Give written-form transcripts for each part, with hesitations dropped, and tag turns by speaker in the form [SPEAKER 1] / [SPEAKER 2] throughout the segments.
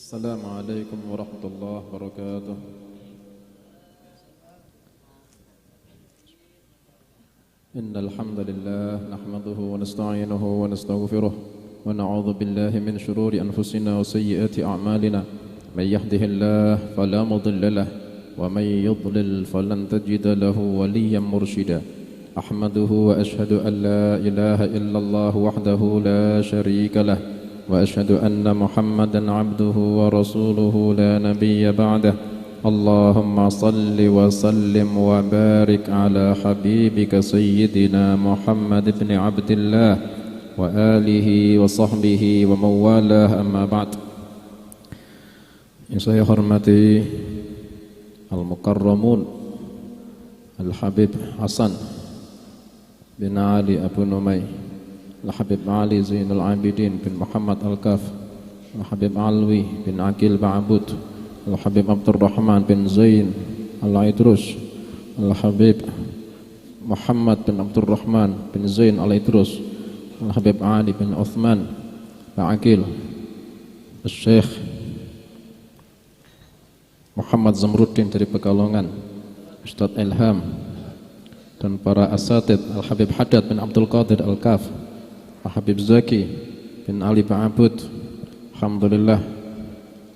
[SPEAKER 1] Assalamualaikum warahmatullahi wabarakatuh. Innal hamdalillah nahmaduhu wa nasta'inuhu wa nastaghfiruh wa na'udzu billahi min shururi anfusina wa sayyiati a'malina. May yahdihillahu fala mudilla lahu wa may yudlil falan tajida lahu waliyyan mursyida. Ahmaduhu wa ashhadu an la ilaha illallah wahdahu la syarika lah wa ashhadu anna Muhammadan 'abduhu wa rasuluhu la nabiyya ba'dah. Allahumma salli wa sallim wa barik ala habibika sayyidina Muhammad ibn Abdillah wa alihi wa sahbihi wa mawalah, amma ba'd. Yang saya hormati Al-Mukarramun Al-Habib Hasan bin Ali Abu Numay, Al-Habib Ali Zainul Abidin bin Muhammad Al-Kaf, Al-Habib Alwi bin Aqil Ba'bud, Al-Habib Abdurrahman bin Zain Al-Aidrus, Al-Habib Muhammad bin Abdurrahman bin Zain Al-Aidrus, Al-Habib Ali bin Uthman Ba'aqil, Al-Syekh Muhammad Zamruddin dari Pekalongan, Ustadz Ilham, dan para asatid Al-Habib Haddad bin Abdul Qadir Al-Kaf, Al-Habib Zaki bin Ali Ba'abud. Alhamdulillah,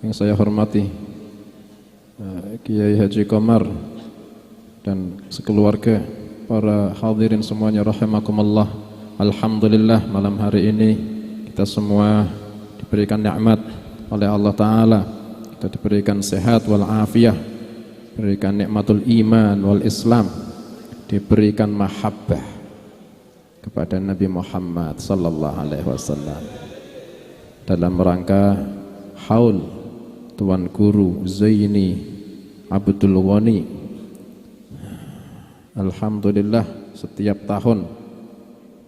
[SPEAKER 1] yang saya hormati Kiai Haji Komar dan sekeluarga, para hadirin semuanya rahimakumullah. Alhamdulillah, malam hari ini kita semua diberikan nikmat oleh Allah Ta'ala. Kita diberikan sehat wal afiyah, diberikan nikmatul iman wal islam, diberikan mahabbah kepada Nabi Muhammad sallallahu alaihi wasallam dalam rangka haul Tuan Guru Zaini Abdul Ghani. Alhamdulillah, setiap tahun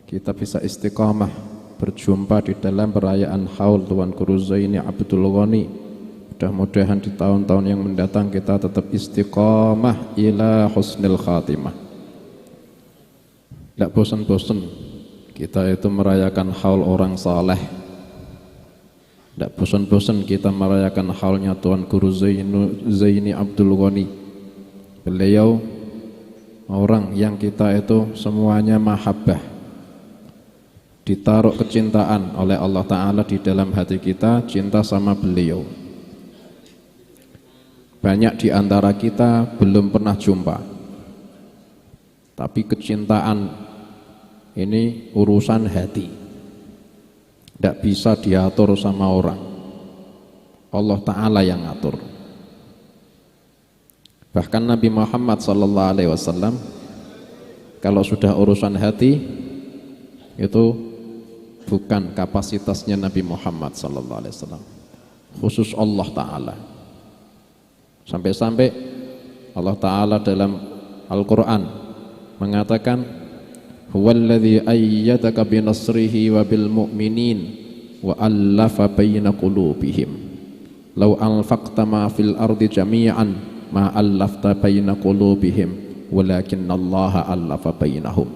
[SPEAKER 1] kita bisa istiqamah berjumpa di dalam perayaan haul Tuan Guru Zaini Abdul Ghani. Mudah-mudahan di tahun-tahun yang mendatang kita tetap istiqamah ila husnil khatimah. Tidak bosan-bosan kita itu merayakan haul orang saleh. Tidak bosan-bosan kita merayakan haulnya Tuan Guru Zaini Abdul Ghani. Beliau orang yang kita itu semuanya mahabbah, ditaruh kecintaan oleh Allah Ta'ala di dalam hati kita, cinta sama beliau. Banyak di antara kita belum pernah jumpa, tapi kecintaan ini urusan hati, tidak bisa diatur sama orang. Allah Ta'ala yang ngatur. Bahkan Nabi Muhammad SAW kalau sudah urusan hati itu bukan kapasitasnya Nabi Muhammad SAW, khusus Allah Ta'ala. Sampai-sampai Allah Ta'ala dalam Al-Quran mengatakan, huwallazi ayyadaka binasrihi wa bil mu'minin wa allafa baina qulubihim law anfaqta ma fil ardi jami'an ma allafta baina qulubihim walakinnallaha allafa bainahum.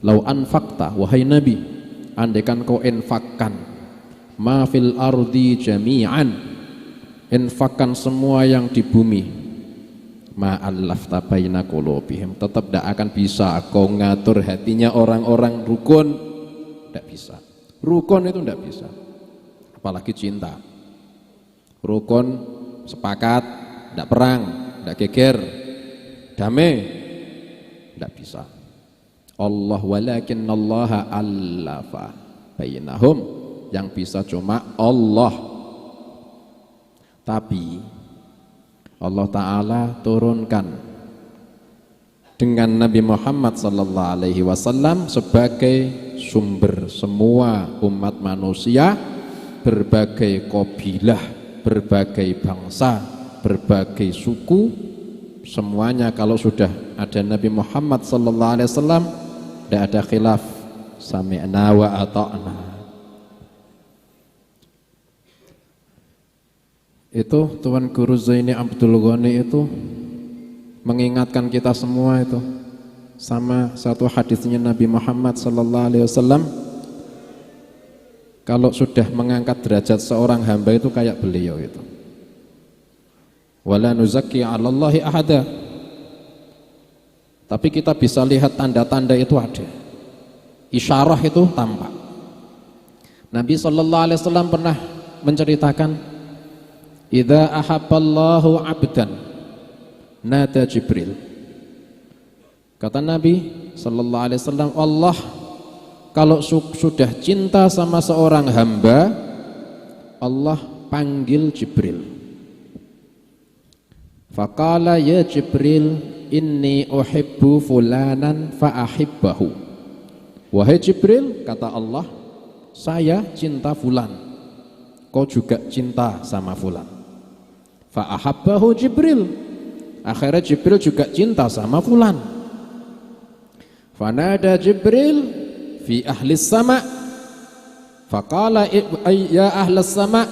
[SPEAKER 1] Law anfaqta, wahai Nabi, andaikan kau infakkan ma fil ardi jami'an, infakkan semua yang di bumi, ma'allafta baina qulubihim, tetap tidak akan bisa kau ngatur hatinya orang-orang rukun. Tidak bisa. Rukun itu tidak bisa, apalagi cinta. Rukun sepakat, tidak perang, tidak geger, damai, tidak bisa. Allah walakinnallaha allafa bainahum, yang bisa cuma Allah. Tapi Allah Ta'ala turunkan dengan Nabi Muhammad sallallahu alaihi wasallam sebagai sumber semua umat manusia, berbagai kabilah, berbagai bangsa, berbagai suku, semuanya kalau sudah ada Nabi Muhammad sallallahu alaihi wasallam tidak ada khilaf, sami'na wa ata'na. Itu Tuan Guru Zaini Abdul Ghani itu mengingatkan kita semua itu sama satu hadisnya Nabi Muhammad sallallahu alaihi wasallam, kalau sudah mengangkat derajat seorang hamba itu kayak beliau itu. Wala nuzakki 'alallahi ahada. Tapi kita bisa lihat tanda-tanda itu ada. Isyarah itu tampak. Nabi sallallahu alaihi wasallam pernah menceritakan, "Idza ahabballahu 'abdan nada Jibril." Kata Nabi sallallahu alaihi wasallam, Allah kalau sudah cinta sama seorang hamba, Allah panggil Jibril. Faqala ya Jibril, inni uhibbu fulanan fa'ahibbahu. Wahai Jibril, kata Allah, saya cinta fulan, kau juga cinta sama fulan. Fa'ahabbahu Jibril, akhirnya Jibril juga cinta sama fulan. Fanada Jibril fi ahli sama, faqala ya ahli sama,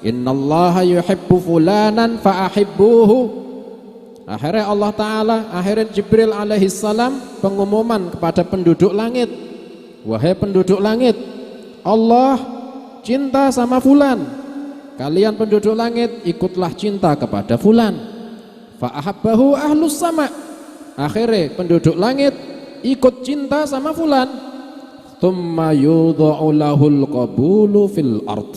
[SPEAKER 1] innallaha yuhibbu fulanan fa'ahibbuhu. Akhirnya Allah Ta'ala, akhirnya Jibril alaihi salam pengumuman kepada penduduk langit, wahai penduduk langit, Allah cinta sama fulan, kalian penduduk langit ikutlah cinta kepada fulan. Fa'ahabbahu ahlus sama, akhirnya penduduk langit ikut cinta sama fulan. Tsumma yudha'u lahul qabulu fil ard.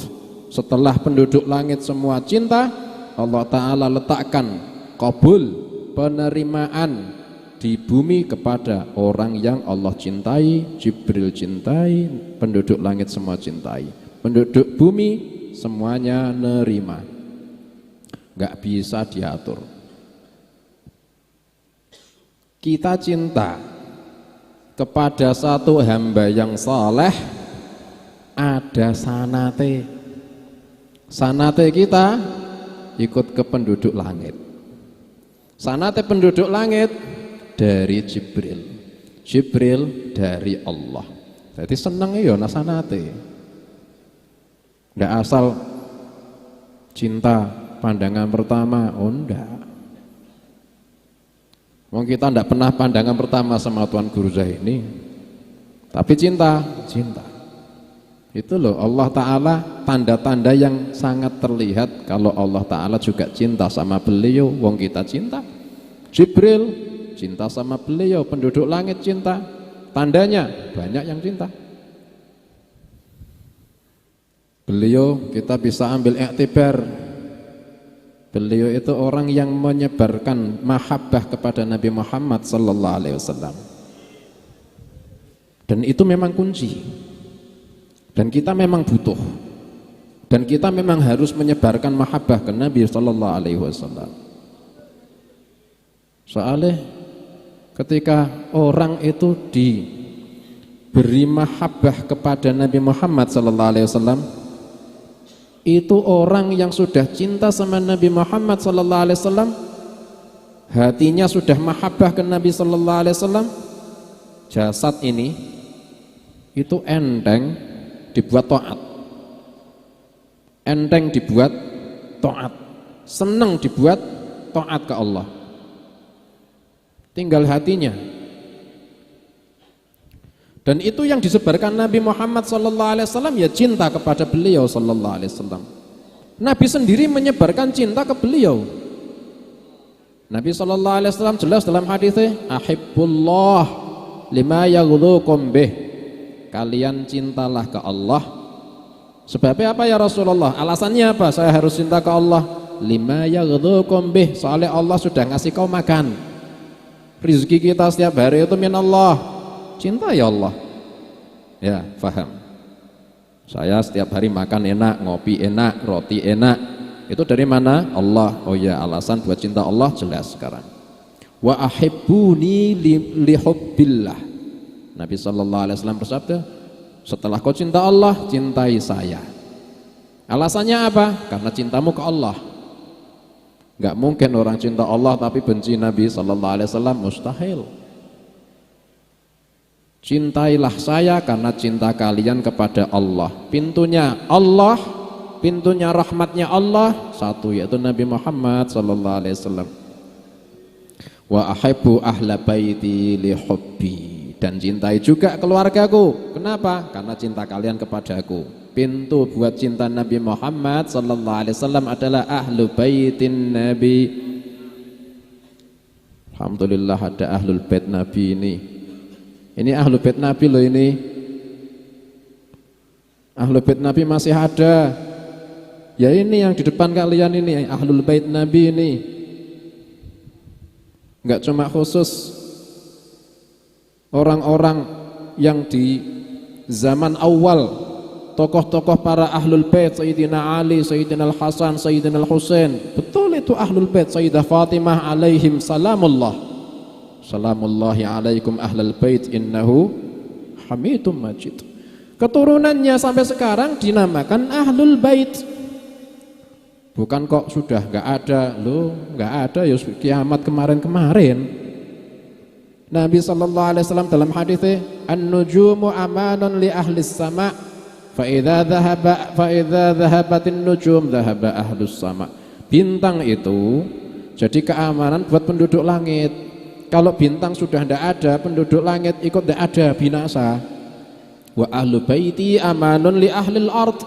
[SPEAKER 1] Setelah penduduk langit semua cinta, Allah Ta'ala letakkan qabul, penerimaan di bumi kepada orang yang Allah cintai, Jibril cintai, penduduk langit semua cintai. Penduduk bumi semuanya nerima, gak bisa diatur. Kita cinta kepada satu hamba yang saleh, ada sanate. Sanate kita ikut ke penduduk langit. Sanate penduduk langit dari Jibril, Jibril dari Allah. Jadi seneng ya sanate. Ndak asal cinta pandangan pertama, oh ndak. Wong kita ndak pernah pandangan pertama sama Tuan Guru Zaini, tapi cinta. Itu loh Allah Ta'ala, tanda-tanda yang sangat terlihat kalau Allah Ta'ala juga cinta sama beliau. Wong kita cinta, Jibril cinta sama beliau, penduduk langit cinta, tandanya banyak yang cinta. Beliau kita bisa ambil iktibar, beliau itu orang yang menyebarkan mahabbah kepada Nabi Muhammad sallallahu alaihi wasallam. Dan itu memang kunci. Dan kita memang butuh. Dan kita memang harus menyebarkan mahabbah ke Nabi sallallahu alaihi wasallam. Soalnya ketika orang itu diberi mahabbah kepada Nabi Muhammad sallallahu alaihi wasallam, itu orang yang sudah cinta sama Nabi Muhammad sallallahu alaihi wasallam, hatinya sudah mahabbah ke Nabi sallallahu alaihi wasallam, jasad ini itu enteng dibuat taat, enteng dibuat taat, senang dibuat taat ke Allah. Tinggal hatinya. Dan itu yang disebarkan Nabi Muhammad sallallahu alaihi wasallam, ya cinta kepada beliau sallallahu alaihi wasallam. Nabi sendiri menyebarkan cinta ke beliau. Nabi sallallahu alaihi wasallam jelas dalam hadisnya, ahibbullah lima yaghdukum bih. Kalian cintalah ke Allah. Sebabnya apa ya Rasulullah? Alasannya apa? Saya harus cinta ke Allah. Lima yaghdukum bih. Soalnya Allah sudah ngasih kau makan. Rizki kita setiap hari itu min Allah. Cinta ya Allah. Ya, faham. Saya setiap hari makan enak, ngopi enak, roti enak. Itu dari mana? Allah. Oh ya, alasan buat cinta Allah jelas sekarang. Wa ahibbuni li hubbillah. Nabi sallallahu alaihi wasallam bersabda, setelah kau cinta Allah, cintai saya. Alasannya apa? Karena cintamu ke Allah. Enggak mungkin orang cinta Allah tapi benci Nabi sallallahu alaihi wasallam, mustahil. Cintailah saya karena cinta kalian kepada Allah. Pintunya Allah, pintunya rahmatnya Allah satu, yaitu Nabi Muhammad sallallahu alaihi wasallam. Wa ahibbu ahla baiti li hubbi. Dan cintai juga keluargaku. Kenapa? Karena cinta kalian kepadaku. Pintu buat cinta Nabi Muhammad sallallahu alaihi wasallam adalah ahlu baitin Nabi. Alhamdulillah ada ahlul bait Nabi ini. Ini ahlu bait Nabi loh ini. Ahlu bait Nabi masih ada. Ya ini yang di depan kalian ini ahlul bait Nabi ini. Enggak cuma khusus orang-orang yang di zaman awal, tokoh-tokoh para ahlul bait, Sayyidina Ali, Sayyidina Al-Hasan, Sayyidina Al-Husain. Betul itu ahlul bait. Sayyidah Fatimah alaihim salamullah. Salamullahi alaikum ahlul bait innahu hamidum majid. Keturunannya sampai sekarang dinamakan ahlul bait. Bukan kok sudah enggak ada, loh, enggak ada ya kiamat kemarin-kemarin. Nabi sallallahu alaihi wasallam dalam hadisnya, "An-nujumu amanun li ahli sama', fa idza dhahabatin nujum dhahaba ahlus sama'." Bintang itu jadi keamanan buat penduduk langit. Kalau bintang sudah tidak ada, penduduk langit ikut tidak ada, binasa. Wa ahlu baiti amanun li ahlil ard,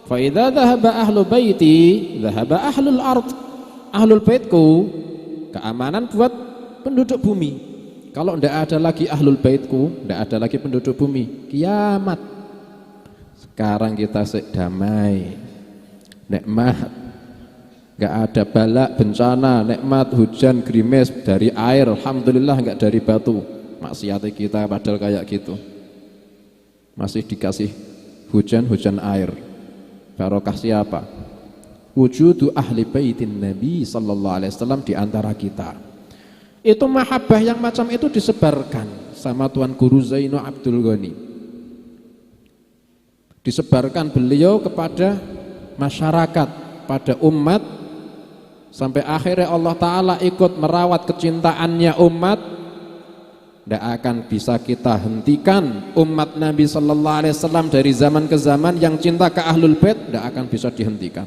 [SPEAKER 1] fa idza dhahaba ahlu baiti dhahaba ahlul ard. Ahlul baitku keamanan buat penduduk bumi. Kalau tidak ada lagi ahlul baitku, tidak ada lagi penduduk bumi, kiamat. Sekarang kita damai, nikmat, nggak ada balak bencana, nikmat hujan gerimis dari air, alhamdulillah nggak dari batu. Maksiat kita padahal kayak gitu, masih dikasih hujan air. Barokah siapa? Wujudu ahli baitin Nabi sallallahu alaihi wasallam di antara kita. Itu mahabbah yang macam itu disebarkan sama Tuan Guru Zainu Abdul Ghani. Disebarkan beliau kepada masyarakat, pada umat, sampai akhirnya Allah Ta'ala ikut merawat kecintaannya umat. Tidak akan bisa kita hentikan umat Nabi Sallallahu Alaihi Wasallam dari zaman ke zaman yang cinta ke ahlul bait, tidak akan bisa dihentikan.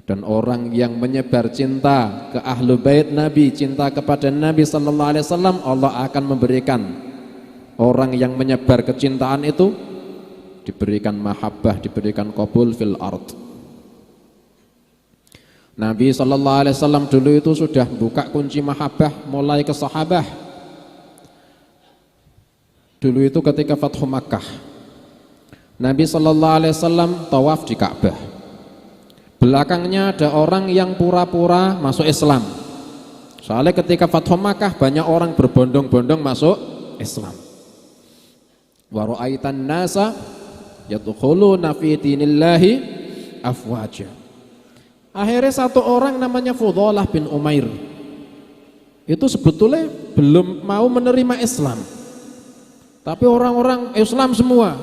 [SPEAKER 1] Dan orang yang menyebar cinta ke ahlu bait Nabi, cinta kepada Nabi sallallahu alaihi wasallam, Allah akan memberikan orang yang menyebar kecintaan itu diberikan mahabbah, diberikan qabul fil ard. Nabi sallallahu alaihi wasallam dulu itu sudah buka kunci mahabbah mulai ke sahabah. Dulu itu ketika Fathu Makkah, Nabi sallallahu alaihi wasallam tawaf di Ka'bah. Belakangnya ada orang yang pura-pura masuk Islam. Soalnya ketika Fathu Makkah banyak orang berbondong-bondong masuk Islam. Wa ra'aitan nasa yadkhuluna fi dinillahi afwaja. Akhirnya satu orang namanya Fudhalah bin Umair. Itu sebetulnya belum mau menerima Islam. Tapi orang-orang Islam semua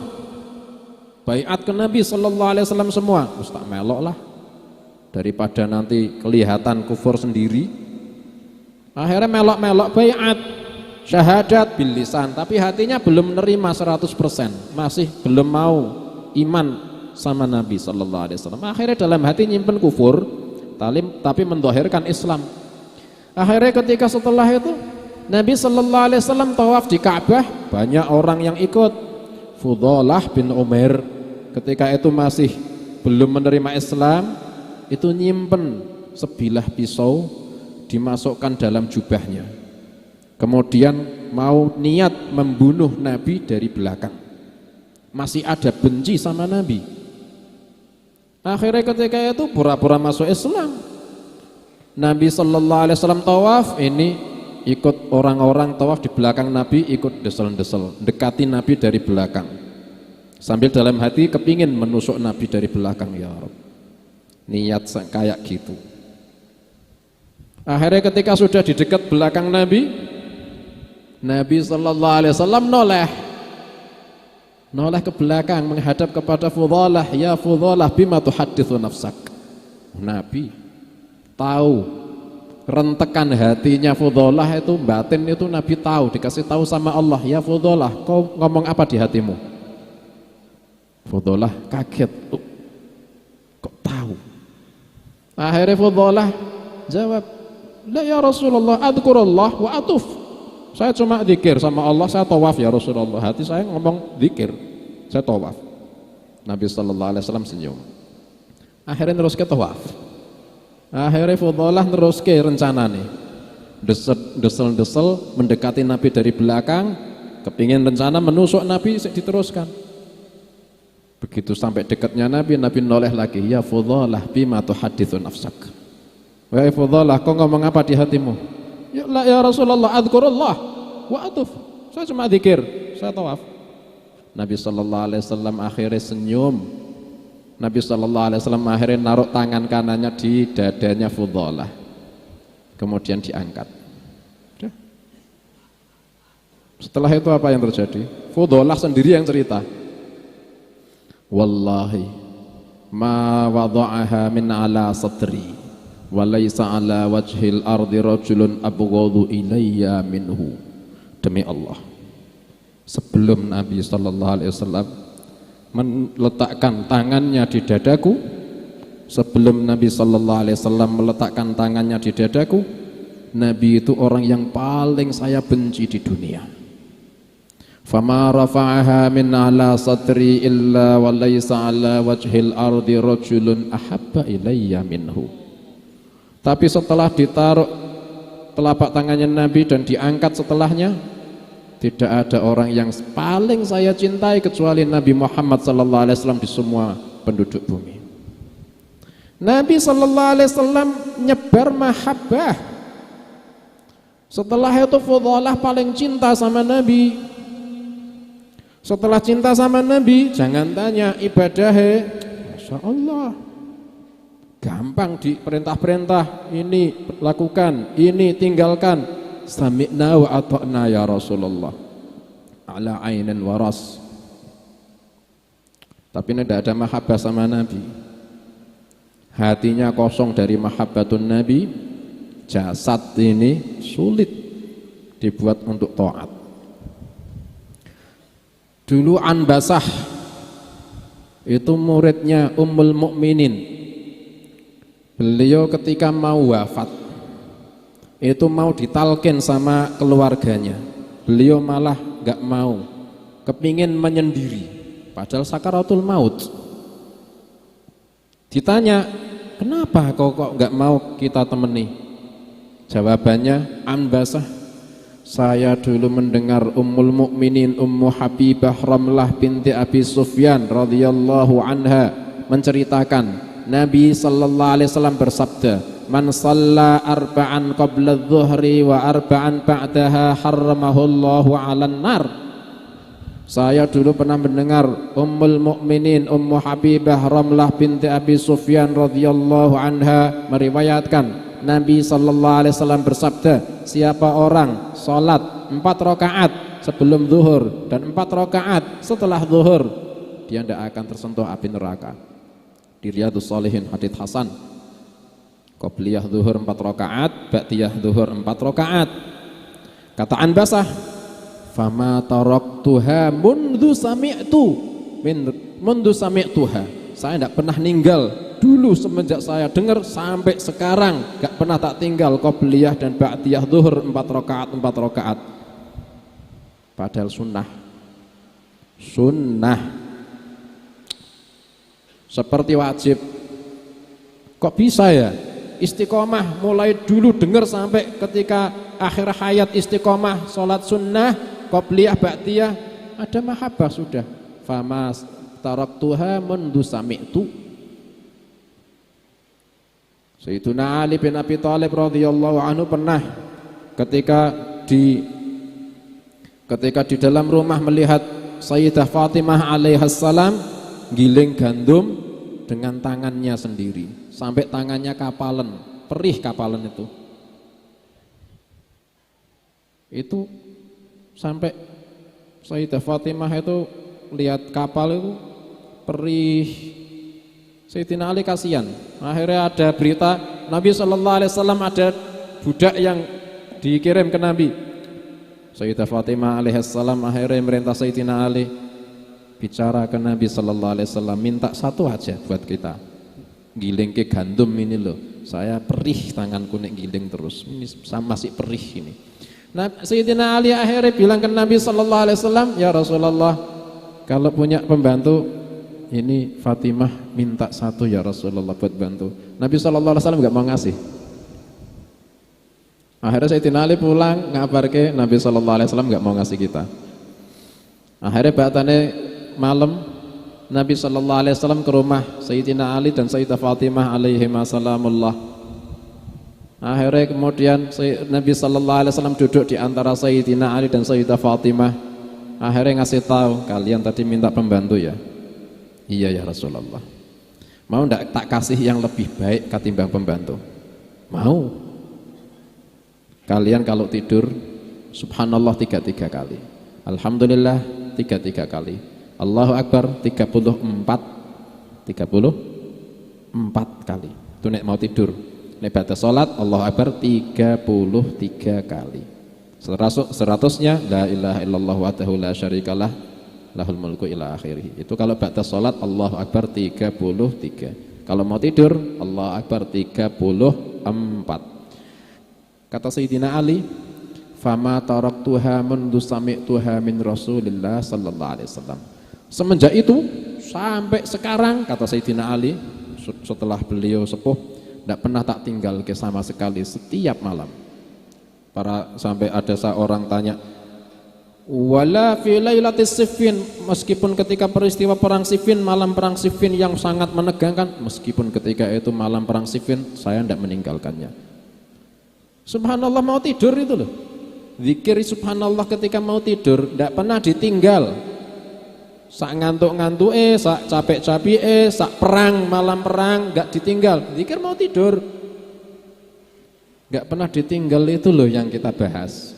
[SPEAKER 1] baiat ke Nabi sallallahu alaihi wasallam semua. Ustaz melok lah, daripada nanti kelihatan kufur sendiri. Akhirnya melok-melok baiat, syahadat bil lisan, tapi hatinya belum menerima 100%, masih belum mau iman sama Nabi sallallahu alaihi wasallam. Akhirnya dalam hati nyimpen kufur, tapi mendhahirkan Islam. Akhirnya ketika setelah itu Nabi sallallahu alaihi wasallam tawaf di Ka'bah, banyak orang yang ikut. Fudhalah bin Umair ketika itu masih belum menerima Islam, itu nyimpen sebilah pisau dimasukkan dalam jubahnya, kemudian mau niat membunuh Nabi dari belakang, masih ada benci sama Nabi. Akhirnya ketika itu pura-pura masuk Islam. Nabi sallallahu alaihi wasallam tawaf, ini ikut orang-orang tawaf di belakang Nabi, ikut desel-desel dekati Nabi dari belakang, sambil dalam hati kepingin menusuk Nabi dari belakang. Ya Rabb, niat kayak gitu. Akhirnya ketika sudah di dekat belakang Nabi, Nabi sallallahu alaihi wasallam noleh ke belakang menghadap kepada Fudhalah. Ya Fudhalah, bima tuhadditsu nafsak. Nabi tahu rentekan hatinya Fudhalah itu, batin itu Nabi tahu, dikasih tahu sama Allah. Ya Fudhalah, kau ngomong apa di hatimu? Fudhalah kaget, kok tahu? Akhirnya Fudhalah jawab, la ya Rasulullah, adzkurullah wa atuf. Saya cuma zikir sama Allah, saya tawaf ya Rasulullah. Hati saya ngomong zikir, saya tawaf. Nabi sallallahu alaihi wasallam senyum. Akhirnya terus ke tawaf. Akhirnya Fudhalah terus ke rencanane. Desel mendekati Nabi dari belakang, kepingin rencana menusuk Nabi diteruskan. Begitu sampai dekatnya Nabi noleh lagi, ya Fudhalah bima tuhaditsu nafsak. Wahai Fudhalah, kau ngomong apa di hatimu? Ya Rasulullah, adzkurullah wa atuf. Saya cuma zikir, saya tawaf. Nabi sallallahu alaihi wasallam akhirnya senyum. Nabi sallallahu alaihi wasallam akhirnya naruh tangan kanannya di dadanya Fudhalah. Kemudian diangkat. Setelah itu apa yang terjadi? Fudhalah sendiri yang cerita. Wallahi ma wada'aha min ala sadri wa laysa ala wajhil ardi rajulun abghadu ilayya minhu. Demi Allah, sebelum Nabi sallallahu alaihi wasallam meletakkan tangannya di dadaku, sebelum Nabi sallallahu alaihi wasallam meletakkan tangannya di dadaku, Nabi itu orang yang paling saya benci di dunia. Fama rafa'aha min ala sadri illa wa laysa ala wajhil ardi rajulun ahabba ilayya minhu. Tapi setelah ditaruh telapak tangannya Nabi dan diangkat setelahnya, tidak ada orang yang paling saya cintai kecuali Nabi Muhammad sallallahu alaihi wasallam di semua penduduk bumi. Nabi sallallahu alaihi wasallam nyebar mahabbah. Setelah itu Fudhalah paling cinta sama Nabi. Setelah cinta sama Nabi, jangan tanya ibadahnya, Masya Allah, gampang diperintah-perintah, ini lakukan, ini tinggalkan. Sami'na wa ata'na ya Rasulullah ala ainin waras. Tapi ini tidak ada mahabbah sama Nabi. Hatinya kosong dari mahabbatun Nabi. Jasad ini sulit dibuat untuk taat. Dulu Anbasah itu muridnya Ummul Mukminin. Beliau ketika mau wafat itu mau ditalkin sama keluarganya, beliau malah gak mau, kepingin menyendiri, padahal sakaratul maut. Ditanya, kenapa kok gak mau kita temani? Jawabannya, Anbasah, saya dulu mendengar Ummul Mukminin Ummu Habibah Ramlah binti Abi Sufyan radhiyallahu anha menceritakan Nabi sallallahu alaihi wasallam bersabda, man shalla arba'an qabla adh-dhuhri wa arba'an ba'daha harramahullahu 'alan nar. Saya dulu pernah mendengar Ummul Mukminin Ummu Habibah Ramlah binti Abi Sufyan radhiyallahu anha meriwayatkan Nabi sallallahu alaihi wasallam bersabda, siapa orang salat 4 rakaat sebelum zuhur dan 4 rakaat setelah zuhur, dia tidak akan tersentuh api neraka. Di Riyadhus Shalihin hadits hasan. Qobliyah zuhur 4 rakaat, ba'diyah zuhur 4 rakaat. Kata Anbasah, fama taraktuha mundu sami'tuha. Saya tidak pernah ninggal dulu semenjak saya dengar sampai sekarang, gak pernah tak tinggal qobliyah dan ba'diyah zuhur 4 rakaat. Padahal sunnah seperti wajib. Kok bisa ya istiqomah mulai dulu dengar sampai ketika akhir hayat istiqomah sholat sunnah qobliyah ba'diyah, ada mahabbah sudah. Fama taraktuha mundu sami'tu. Sayyiduna Ali bin Abi Thalib radhiyallahu anhu pernah ketika di dalam rumah melihat Sayyidah Fatimah alaihassalam giling gandum dengan tangannya sendiri sampai tangannya kapalan, perih kapalan itu sampai Sayyidah Fatimah itu lihat kapal itu perih. Sayyidina Ali kasihan. Akhirnya ada berita Nabi sallallahu alaihi wasallam ada budak yang dikirim ke Nabi. Sayyidah Fatimah alaihissalam akhirnya merintah Sayyidina Ali bicara ke Nabi sallallahu alaihi wasallam, minta satu aja buat kita. Giling ke gandum ini loh. Saya perih tanganku nek giling terus. Ini masih perih ini. Nah, Sayyidina Ali akhirnya bilang ke Nabi sallallahu alaihi wasallam, "Ya Rasulullah, kalau punya pembantu ini Fatimah minta satu ya Rasulullah buat bantu. Nabi SAW nggak mau ngasih. Akhirnya Sayyidina Ali pulang ngabarke Nabi SAW nggak mau ngasih kita. Akhirnya batane malam Nabi SAW ke rumah Sayyidina Ali dan Sayyidah Fatimah alaihi salamullah. Akhirnya kemudian Nabi SAW duduk di antara Sayyidina Ali dan Sayyidah Fatimah. Akhirnya ngasih tahu, kalian tadi minta pembantu ya? Iya ya Rasulullah. Mau ndak tak kasih yang lebih baik ketimbang pembantu? Mau. Kalian kalau tidur subhanallah 33 kali, alhamdulillah 33 kali, Allahu Akbar 34 kali. Itu nek mau tidur. Nek batas salat Allahu Akbar 33 kali. 100-nya la ilaha illallah wahdahu la syarikalah lahul mulku ila akhirih. Itu kalau batas salat Allahu Akbar 33. Kalau mau tidur Allahu Akbar 34. Kata Sayyidina Ali, fama taraktuha mundu sami'tuha min Rasulillah sallallahu alaihi wasallam. Semenjak itu sampai sekarang, kata Sayyidina Ali, setelah beliau sepuh, tidak pernah tak tinggal ke sama sekali setiap malam. Sampai ada seorang tanya, wala fi lailatis Siffin, meskipun ketika peristiwa perang Siffin, malam perang Siffin yang sangat menegangkan, meskipun ketika itu malam perang Siffin, saya tidak meninggalkannya. Subhanallah mau tidur itu loh. Zikir subhanallah ketika mau tidur tidak pernah ditinggal. Sak ngantuk-ngantuk sak capek-capek sak perang, malam perang enggak ditinggal. Zikir mau tidur. Enggak pernah ditinggal, itu loh yang kita bahas.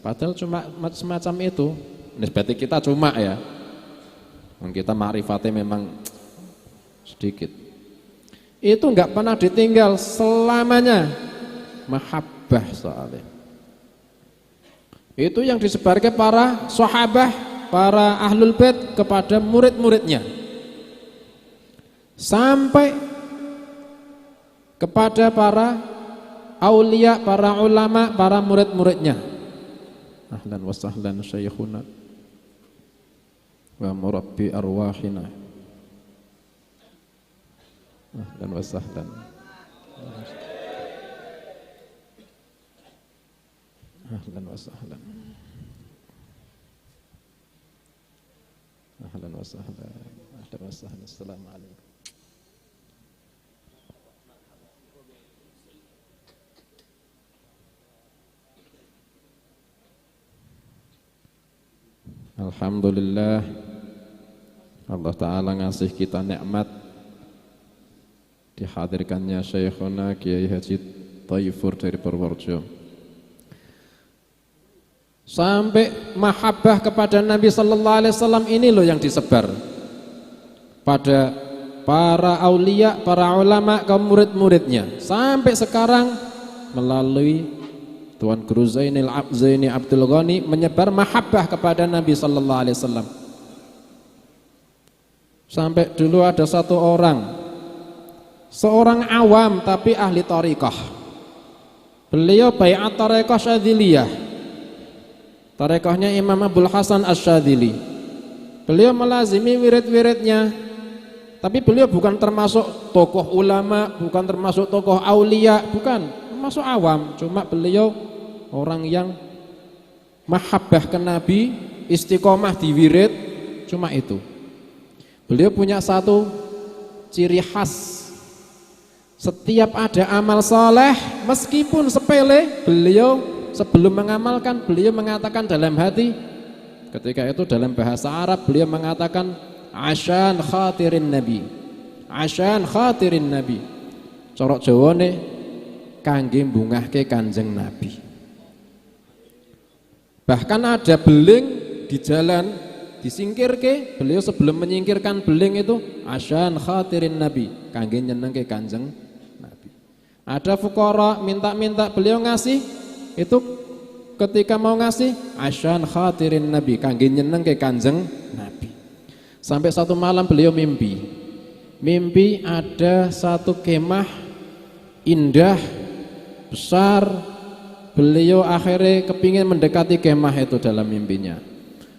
[SPEAKER 1] Padahal cuma semacam itu. Nisbati kita cuma ya. Kita ma'rifatnya memang sedikit. Itu enggak pernah ditinggal selamanya. Mahabbah soalnya. Itu yang disebarkan para sahabat, para ahlul bait kepada murid-muridnya, sampai kepada para aulia, para ulama, para murid-muridnya. Ahlan wa sahlan syekhuna wa murabbi arwahina. Ahlan wa sahlan. Ahlan wa sahlan. Ahlan wa sahlan. Ahlan wa sahlan. Assalamualaikum. Alhamdulillah, Allah Ta'ala ngasih kita nikmat dihadirkannya Syekhuna Kiai Haji Thaifur dari Purworejo. Sampai mahabbah kepada Nabi Sallallahu Alaihi Wasallam ini loh yang disebar pada para aulia, para ulama, kaum murid-muridnya. Sampai sekarang melalui Tuan Guru Zainil Zaini Abdul Ghani menyebar mahabbah kepada Nabi Sallallahu Alaihi Wasallam. Sampai dulu ada satu orang, seorang awam tapi ahli thariqah. Beliau bai'at thariqah Syadziliyah. Tarekohnya Imam Abdul Hasan Asy-Syadzili. Beliau melazimi wirid-wiridnya, tapi beliau bukan termasuk tokoh ulama, bukan termasuk tokoh aulia, bukan, termasuk awam. Cuma beliau orang yang mahabbah ke Nabi, istiqomah di wirid, cuma itu. Beliau punya satu ciri khas. Setiap ada amal soleh, meskipun sepele, beliau sebelum mengamalkan, beliau mengatakan dalam hati, ketika itu dalam bahasa Arab beliau mengatakan asyan khatirin nabi, asyan khatirin nabi, corok jawane kangge mbungahke kanjeng Nabi. Bahkan ada beling di jalan disingkirke, beliau sebelum menyingkirkan beling itu asyan khatirin nabi, kangge nyenengke kanjeng Nabi. Ada fuqara minta-minta, beliau ngasih. Itu ketika mau ngasih asyan khatirin nabi, kangge nyeneng ke kanjeng Nabi. Sampai satu malam beliau mimpi ada satu kemah indah besar. Beliau akhirnya kepingin mendekati kemah itu dalam mimpinya.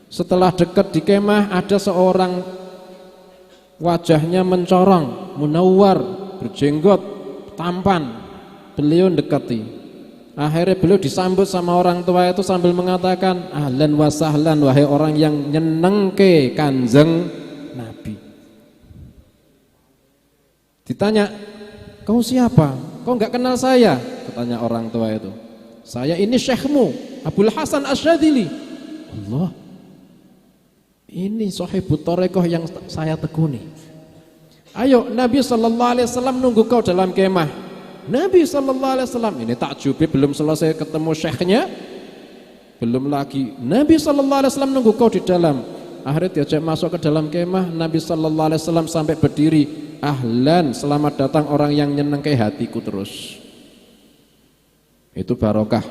[SPEAKER 1] Setelah dekat di kemah ada seorang wajahnya mencorong, munawwar, berjenggot, tampan. Beliau dekati. Akhirnya beliau disambut sama orang tua itu sambil mengatakan, ahlan wa sahlan, wahai orang yang nyenengke Kanjeng Nabi. Ditanya, kau siapa? Kau enggak kenal saya? Katanya orang tua itu. Saya ini syekhmu, Abul Hasan Asyadzili. Allah, ini sahibut thariqah yang saya tekuni. Ayo, Nabi SAW nunggu kau dalam kemah. Nabi SAW, ini takjubi belum selesai ketemu syekhnya, belum lagi. Nabi SAW nunggu kau di dalam. Akhirnya diajak masuk ke dalam kemah. Nabi SAW sampai berdiri. Ahlan, selamat datang orang yang nyenengke hatiku terus. Itu barokah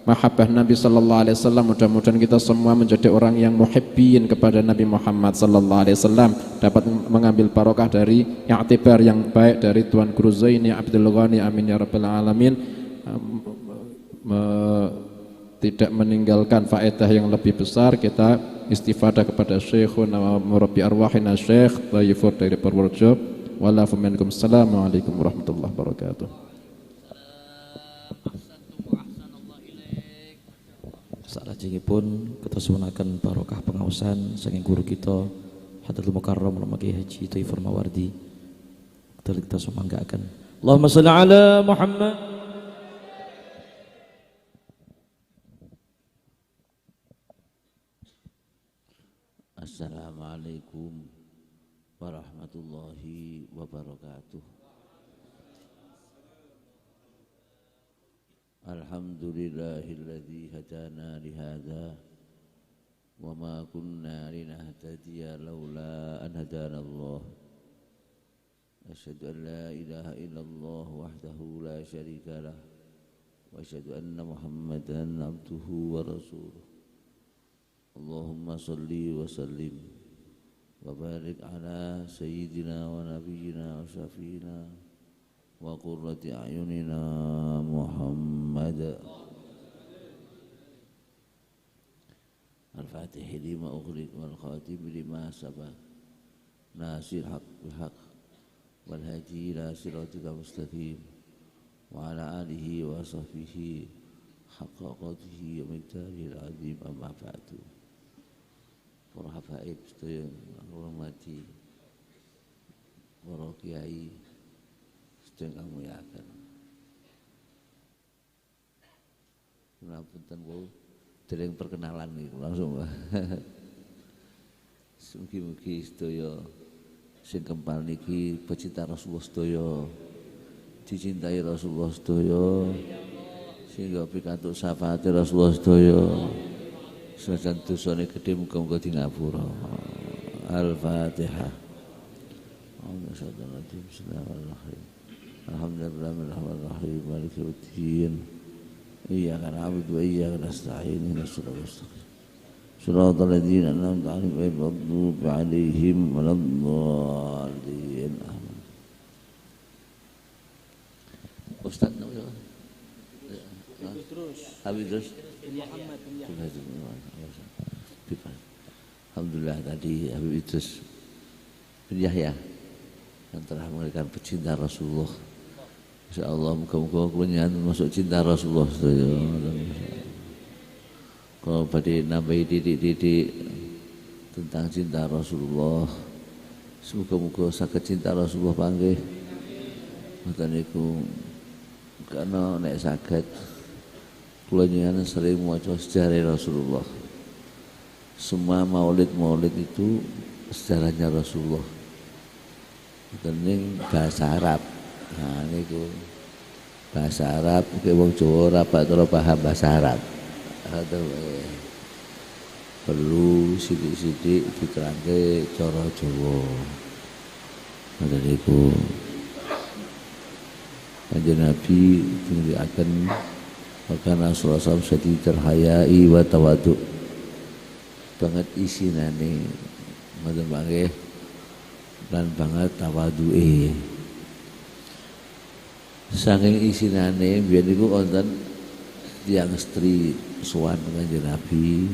[SPEAKER 1] mahabbah Nabi sallallahu alaihi wasallam. Mudah-mudahan kita semua menjadi orang yang muhibbin kepada Nabi Muhammad sallallahu alaihi wasallam, dapat mengambil barokah dari i'tibar yang baik dari Tuan Guru Zaini Abdul Ghani, amin ya rabbal alamin. Tidak meninggalkan faedah yang lebih besar, kita istifadah kepada Syekhuna Murabbi Arwahina Syekh Thayyifur dari Purworejo. Wassalamualaikum warahmatullahi wabarakatuh.
[SPEAKER 2] Salajengipun kita suwunaken barokah pengaosan saking guru kita Hadratul Mukarram Ulama Kiai Haji Thayyifur Mawardi. Kita semanggaaken. Allahumma shalli ala Muhammad.
[SPEAKER 3] Assalamualaikum warahmatullahi wabarakatuh. Alhamdulillahilladzi hadana lihada wa ma kunna linahtadiya laula an hadana Allah. Asyhadu an la ilaha illallah wahdahu la syarika lah wa asyhadu anna Muhammadan abduhu wa rasuluh. Allahumma salli wa sallim wa barik ala sayyidina wa nabiyyina wa syafiina wa qurrati a'yunina Muhammad. Al-Fatih lima ughliq wal khatim lima sabaq nasir haq bil haq wal hadi ila siratika mustaqim wa ala alihi wa sahbihi haqqa qadrihi wa miqdarihi al-azim. Amma ba'du. Para habaib sedaya hormati para kiai sedaya kang muliakan. Punten kula dereng perkenalan niku langsung. Mugi-mugi sedaya sing kempal niki pecinta Rasulullah sedaya, dicintai Rasulullah sedaya, sehingga pikantuk syafaat Rasulullah sedaya. Senajan dosane gedhe muga-muga dingapura. Al-Fatihah. Bismillahirrahmanirrahim. Alhamdulillahirrahmanirrahim. Maliki yaumiddin. Iyyaka na'budu wa iyyaka nasta'in. Ihdinas siratal mustaqim. Shiratal ladzina an'amta 'alaihim ghairil maghdubi 'alaihim waladdallin. Amin. Ustaz Habib terus Alhamdulillah tadi Habib Idrus bin Yahya yang telah memberikan pecinta Rasulullah. InsyaAllah muka-muka kunyan masuk cinta Rasulullah. Kalau pada nambahi didik-didik tentang cinta Rasulullah, semoga-moga saged cinta Rasulullah panggih. Mboten niku karena nek saged kula njenengan sering maca sejarah Rasulullah. Semua maulid itu sejarahnya Rasulullah. Tening bahasa Arab. Nah niku bahasa Arab ke wong Jawa ora bakal paham bahasa Arab. Perlu sithik-sithik diterangke cara Jawa. Ngoten niku. Kanjeng Nabi diniaken makana Rasulullah sedhi terhayai wa tawadu. Banget isinane ngoten mangke lan banget tawaduke. Saking isinane biyen niku wonten tiyang istri sowan Kanjeng Nabi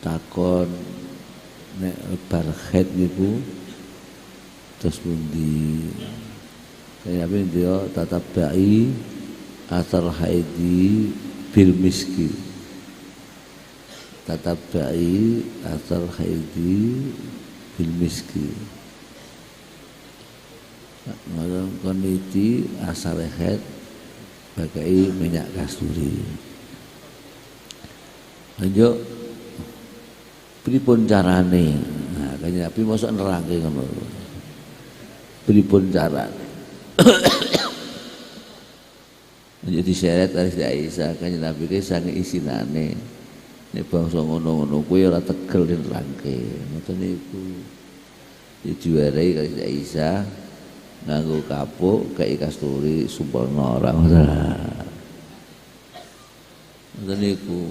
[SPEAKER 3] takon nek bar haid niku terus pundi kaya apa dia tatabai asar haidi bil miski tatabai asar haidi bil miski ngomong koniti asar haid pakai minyak kasturi. Lanjut pripun carane? Nah, kaya Nabi mosok nerangke ngono. Pripun carane? Lanjut diseret dari Aisyah kaya Nabi ki sange isinane. Nek bangsa ngono-ngono kuwi ora tegel nerangke. Ngoten niku. Dijuarai kali Aisyah nganggo kapuk kei kasturi sumpelna ora ngoten niku.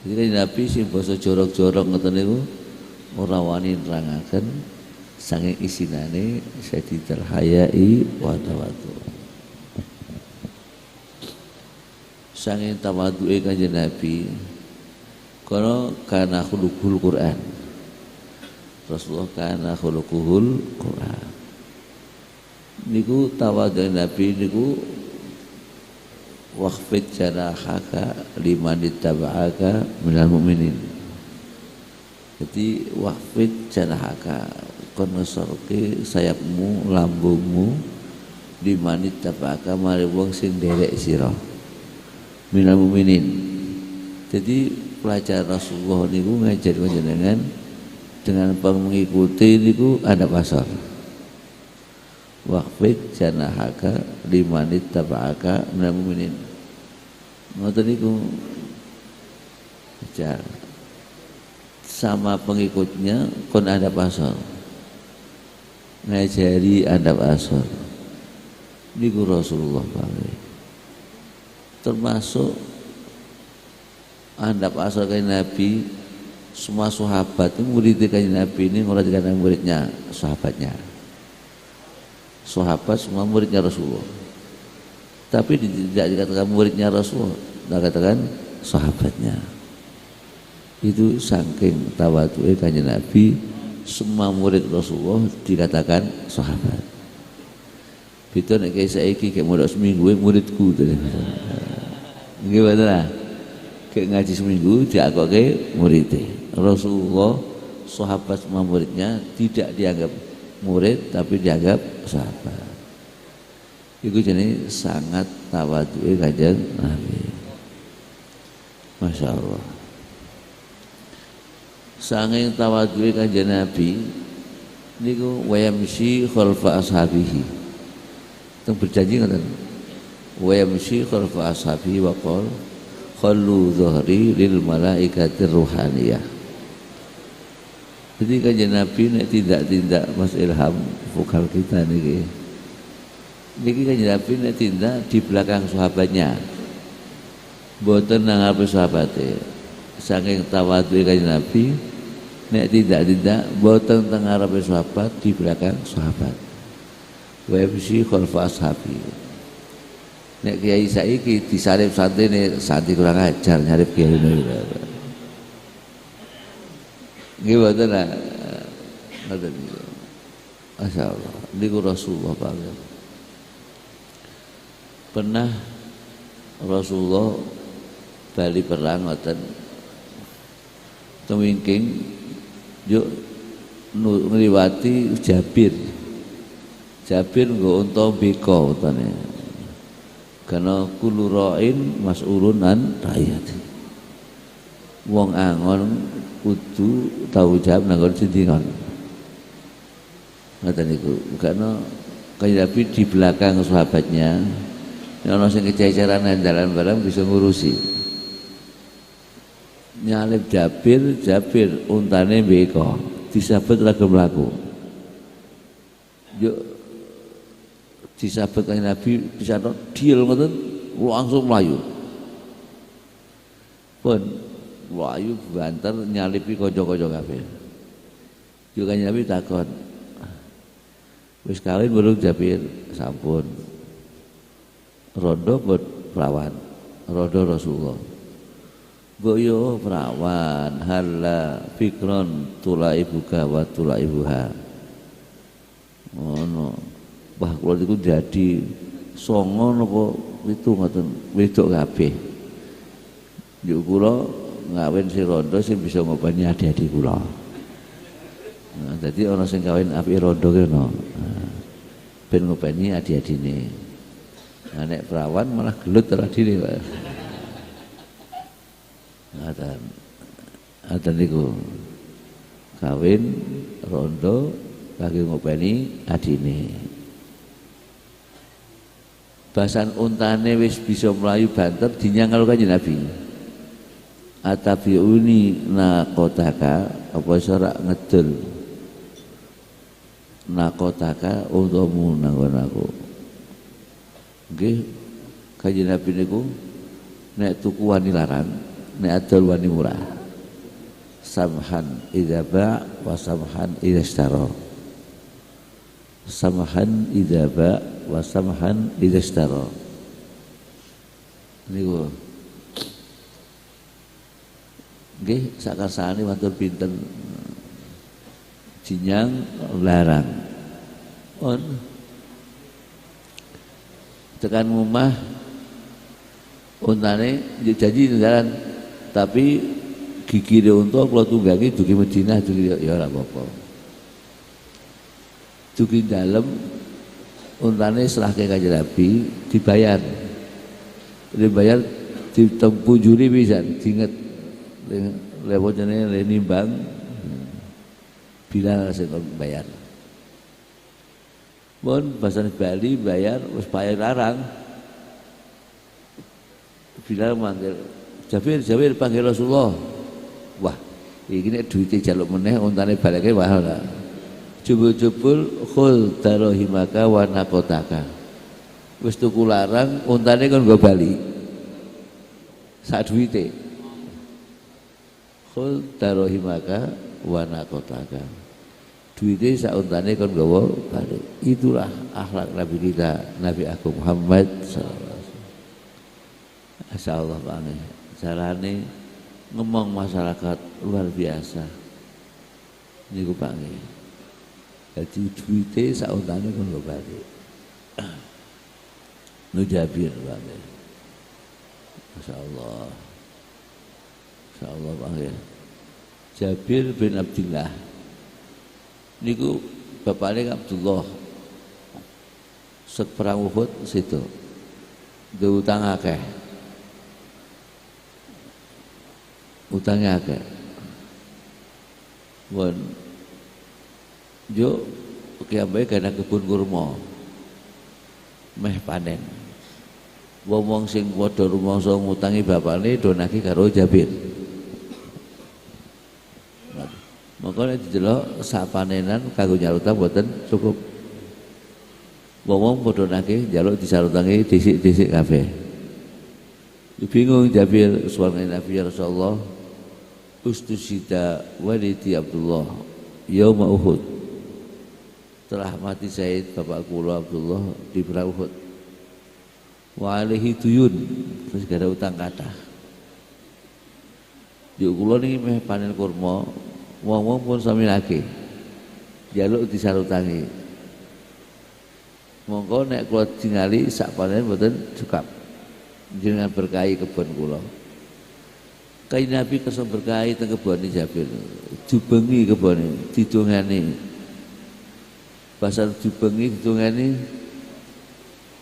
[SPEAKER 3] Jadi Nabi sing basa jorok-jorok ngoten niku ora wani nerangaken saking isinane Sayyidatul Hayai wa tawadu. Saking tawaduke Kanjeng Nabi kana khuluqul Quran. Rasulullah kana khuluquhul Quran. Niku tawadhu Nabi niku waqfid janahaka liman ittaba'aka minal mu'minin. Jadi waqfid janahaka kon ngesorke sayapmu lambungmu liman ittaba'aka mari wong sing nderek sira minal mu'minin. Jadi pelajaran Rasulullah niku ngajar panjenengan dengan mengikuti niku ada pasar. Waqfid janahaka liman ittaba'aka minal mu'minin. Ngoten niku bicara sama pengikutnya kon ada pasal ngajari adab asal niku Rasulullah pakai termasuk adab asal kayak Nabi. Semua sahabat itu murid kayak Nabi ini mulai dikatakan muridnya sahabatnya. Sahabat semua muridnya Rasulullah, tapi tidak dikatakan muridnya Rasulullah, dikatakan sahabatnya. Itu saking tawadhu'e Kanjeng Nabi, semua murid Rasulullah dikatakan sahabat. Beda nek kaya saiki kek mondok seminggu muridku to. Nggih bener lah. Kek ngaji seminggu diakoke muridé. Rasulullah sahabat semua muridnya tidak dianggap murid tapi dianggap sahabat. Itu jadi sangat tawadhu'e Kanjeng Nabi. Masya Allah. Saking tawadhu'e Kanjeng Nabi niku wayamsi khalfa ashabihi. Teng berjanji ngoten. Wayamsi khalfa ashabihi wa qol khallu dhuhri lil malaikatir ruhaniyah. Jadi Kanjeng Nabi nek tindak Mas Ilham vokal kita niki. Niki Kanjeng Nabi nek tindak di belakang sahabatnya. Mboten nang ngarepe sahabate. Saking tawadhu'e Kanjeng Nabi nek tindak mboten teng ngarepe sahabat di belakang sahabat. Wa yamshi khalfa ashabi. Nek kiai saiki disarip santene santi kurang ajar nyarip kiai niku. Nggih boten lah. Ngoten niku. Masyaallah. Niku Rasulullah Pak. Pernah Rasulullah bali perang ngoten. Tumingking yuk ngliwati Jabir. Jabir nggo unta beka utane. Karena kullu ra'in mas'ulun an ra'iyati. Wong angon kudu tahu jawab nang sindingan. Ngoten niku. Karena Kanjeng Nabi di belakang sahabatnya, ana sing kececeran andalan barang bisa ngurusi. Nyalip Jabir untane beka, disabet lagi mlaku. Yuk disabet Kanjeng Nabi bisa diel ngoten langsung mlayu. Pun mlayu banter nyalipi kanca-kanca kabeh. Yo Kanjeng Nabi takon, wis kawin belum Jabir? Sampun. Rondo buat perawan, rondo Rasulullah. Boyo perawan hala fikron tulaibuka wa tulaibuha. Ngono. Wah kula niku jadi songo napa itu ngoten wedok kabeh. Yo kula ngawin si rondo sing bisa ngobani adik-adik kula. Nah, dadi ana sing kawin apike rondo ki ono. Ben ngobani adik-adine. Nah nek perawan malah gelut ora dine kok. Ngaten niku kawin rondo kangge ngopeni adine. Basan untane wis bisa mlayu banter dinyang karo Kanjeng Nabi. Atabiuni naqotaka apa ora ngedel. Naqotaka utamu nanggon aku. Nggih Kanjeng Nabi niku nek tuku wani larang, nek adol wani murah. Samhan idza ba' wa samhan idza ishtara. Samhan idza ba' wa samhan idza ishtara. Niku nggih sakarsane matur pinten jinyang larang. On tekan omah untane janji jalan tapi gigire unta kula tunggangi dugi Madinah dugi ya ora apa-apa. Dugi dalem untane serahke Kanjeng Nabi dibayar. Dibayar ditempu juri pisan diinget lewat jenenge nimbang bila sing bayar. Bon basan Bali bayar wis bayar larang. Bila manggil Jabir panggil Rasulullah. Wah, iki nek duwite jaluk meneh untane baleke wah ora. Jebul-jebul khul darahimaka wa naqotaka. Wis tuku larang untane kon nggo bali. Sak duwite. Khul darahimaka wa naqotaka. Duwite sak untane kon nggawa bali. Itulah akhlak Nabi kita, Nabi Agung Muhammad sallallahu alaihi wasallam. Masyaallah banget. Carane ngomong masyarakat luar biasa. Niku Pak nggih. Dadi duwite sak untane kon nggo bali. Nu Jabir banget. Masyaallah. Masyaallah banget. Jabir bin Abdullah. Niku bapakne Abdullah. Sek perang Uhud situ. Duwe utang akeh. Utangnya akeh. Won yo kiambae kana kebun kurma. Meh panen. Wong sing padha rumangsa ngutangi bapakne do nagih karo Jabir. Maka nek didelok sak panenan kanggo nyarutang mboten cukup. Wong padha nagih njaluk disarutangi dhisik-dhisik kabeh. Bingung Jabir suwane Nabi ya Rasulullah. Ustusida walidi Abdullah yauma Uhud. Telah mati Said bapak kula Abdullah di perang Uhud. Wa alaihi tuyun, terus gara utang kathah. Yo kula niki meh panen kurma, wong-wong pun sami nagih. Njaluk disarutangi. Monggo nek kula tingali sak panen mboten cukup. Jenengan berkahi kebon kula. Kanjeng Nabi kersa berkahi teng kebone Jabir. Jubengi kebone didongani. Pasal jubengi didongani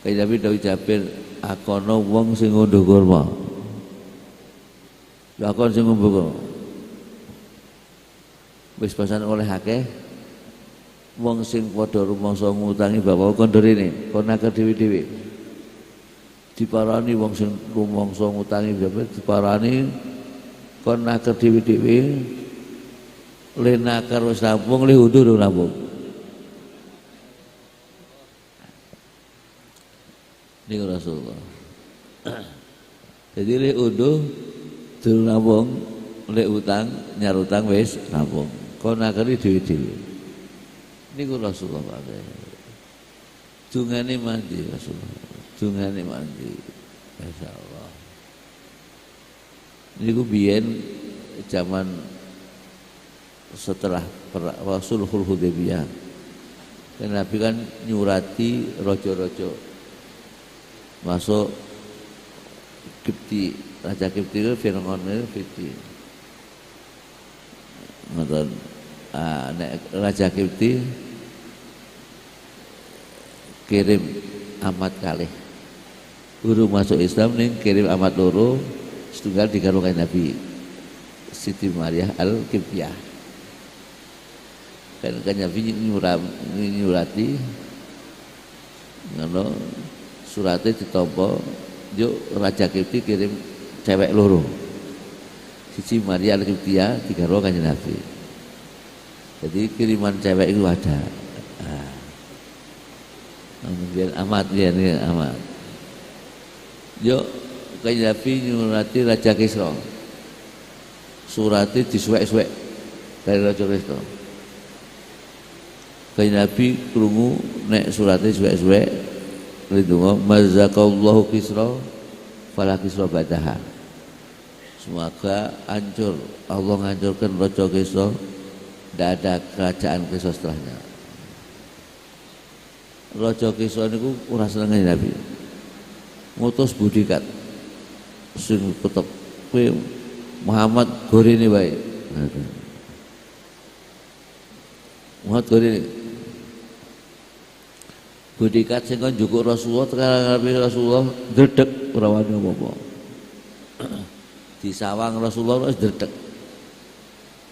[SPEAKER 3] Kanjeng Nabi dawuh Jabir, akono wong sing ngundhuh kurma. Lakon sing ngundhuh kurma. Wis pasan oleh akeh wong sing padha rumangsa ngutangi bapak kon derene, kon nakar dhewe-dhewe. Diparani wong sing rumangsa ngutangi bapak diparani kon nakar dhewe-dhewe. Le nakar wis rampung, le undur durung rampung. Niku Rasulullah. Jadi le unduh durung rampung, le utang nyarutang wis rampung. Kon nakari dhewe-dhewe. Niku Rasulullah pakai. Dungane mandi Rasulullah. Dungane mandi. Masyaallah. Niku biyen zaman setelah Sulhul Hudaybiyah. Kan Nabi kan nyurati rojo-rojo masuk Kipti, Raja Kipti itu Fir'aun Kipti. Ngoten Raja Kipti kirim amat kalih. Urung masuk Islam ning kirim amat loro setunggal digarwakan Nabi Siti Maria Al-Kiptiyah. Kan Nabi nyurati ngono surate ditampa yuk Raja Kipti kirim cewek loro. Siti Maria Al-Kiptiyah digarwa Kanjeng Nabi. Jadi kiriman cewek itu ada. Kemudian amat ini amat. Yuk Kanjeng Nabi nyurati Raja Kisra. Surate disuwek-suwek dari Raja Kisra. Kanjeng Nabi krungu nek surate suwek-suwek ridho mazakallahu Kisra fala Kisra badaha. Semoga hancur Allah menghancurkan Raja Kisra, tidak ada kerajaan Kisra setelahnya. Raja Kisra niku ora seneng Nabi. Ngutus bodyguard sing petok kowe Muhammad gorene wae. Muhammad gorene. Bodyguard sing kon njukuk Rasulullah tekan Rasulullah ndredeg ora wani apa-apa. Disawang Rasulullah wis ndredeg.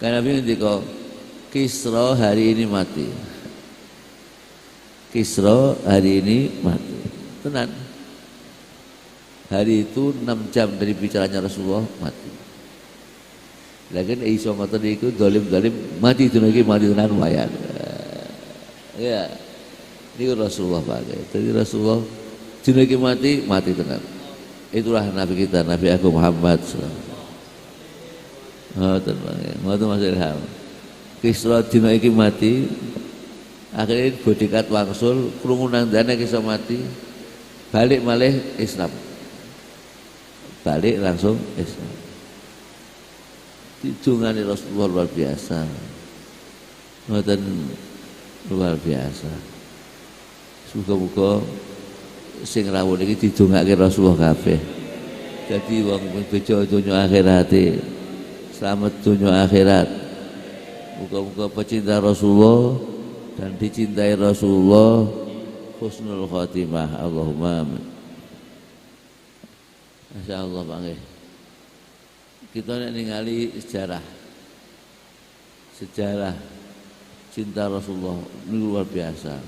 [SPEAKER 3] Kan Nabi ngendika Kisra hari ini mati. Kisra hari ini mati. Tenan. Hari itu 6 jam dari bicaranya Rasulullah mati. Lagi iso ngoten niku dolim-dolim mati dina iki mati tenan lumayan. Ya. Niku Rasulullah pakai. Jadi Rasulullah dina iki mati tenan. Itulah Nabi kita, Nabi Agung Muhammad sallallahu alaihi wasallam. Ngoten Mas Ilham. Kisra dina iki mati. Akhirnya bodyguard wangsul krungu nang dane Kisra mati. Balik malih Islam. Balik langsung Islam. Dijungani Rasulullah luar biasa. Ngoten luar biasa. Muga-muga sing rawuh iki didongake Rasulullah kabeh. Dadi wong bejo donya akhirate. Selamat dunia akhirat. Muga-muga pecinta Rasulullah dan dicintai Rasulullah husnul khatimah. Allahumma amin. Masyaallah Pak nggih. Kita nek ningali sejarah cinta Rasulullah ini luar biasa.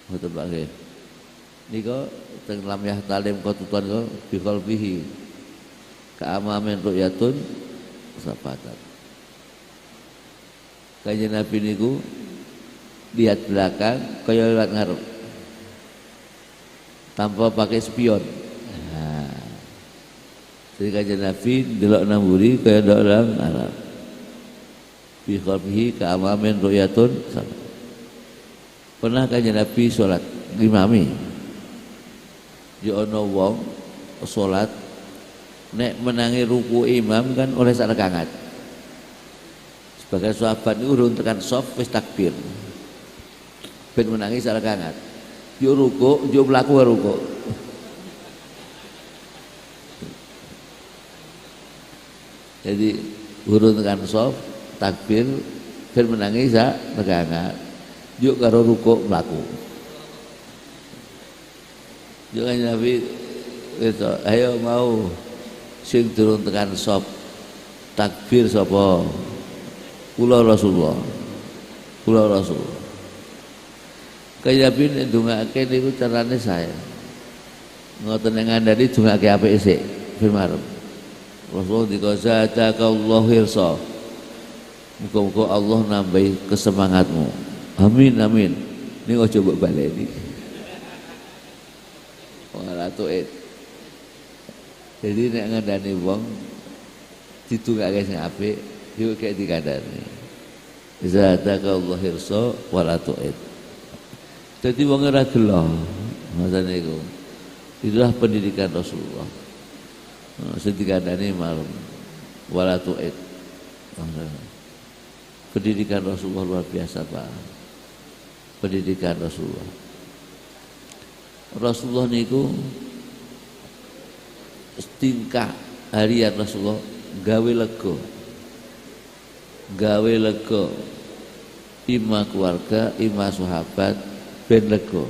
[SPEAKER 3] Betul Pak nggih. Nika teng lam yahtalim qatutan ko bi qalbihi ka'amamin ru'yatun sabatat. Kanjeng Nabi niku lihat belakang kaya lihat ngarep. Tanpa pakai spion. Jadi Kanjeng Nabi delok nang mburi kaya ndelok nang ngarep. Bi qalbihi ka'amamin ru'yatun sabatat. Pernah Kanjeng Nabi salat ngimami. Ya ana wong salat nek menangi ruku imam kan oleh sak rekangan. Sebagai sahabat niku urung tekan shaf wis takbir. Ben menangi sak rekangan. Yo ruku, yo mlaku ruku. Jadi urung tekan shaf takbir ben menangi sak rekangan. Yo karo ruku mlaku. Jangan Nabi itu, ayo mau sing turun tekan sop takbir sapa? Kula Rasulullah. Kaya Nabi nek ndongake niku carane saya. Ngoten nek ngandani ndongake apik sik, firman. Rasulullah dikazataka Allah hirsa. Muga-muga Allah nambahi kesemangatmu. Amin amin. Ning aja mbok baleni. Tuit. Jadi nek ngandani wong ditungake sing apik, yo kek dikandani. Zataka Allah hirsa wala tuit. Dadi wong ora gelo, ngoten niku. Itulah pendidikan Rasulullah. Sedikandani malam wala tu'id. Pendidikan Rasulullah luar biasa Pak. Pendidikan Rasulullah. Rasulullah niku tingkah harian Rasulullah gawe lega ima keluarga ima sahabat ben lega.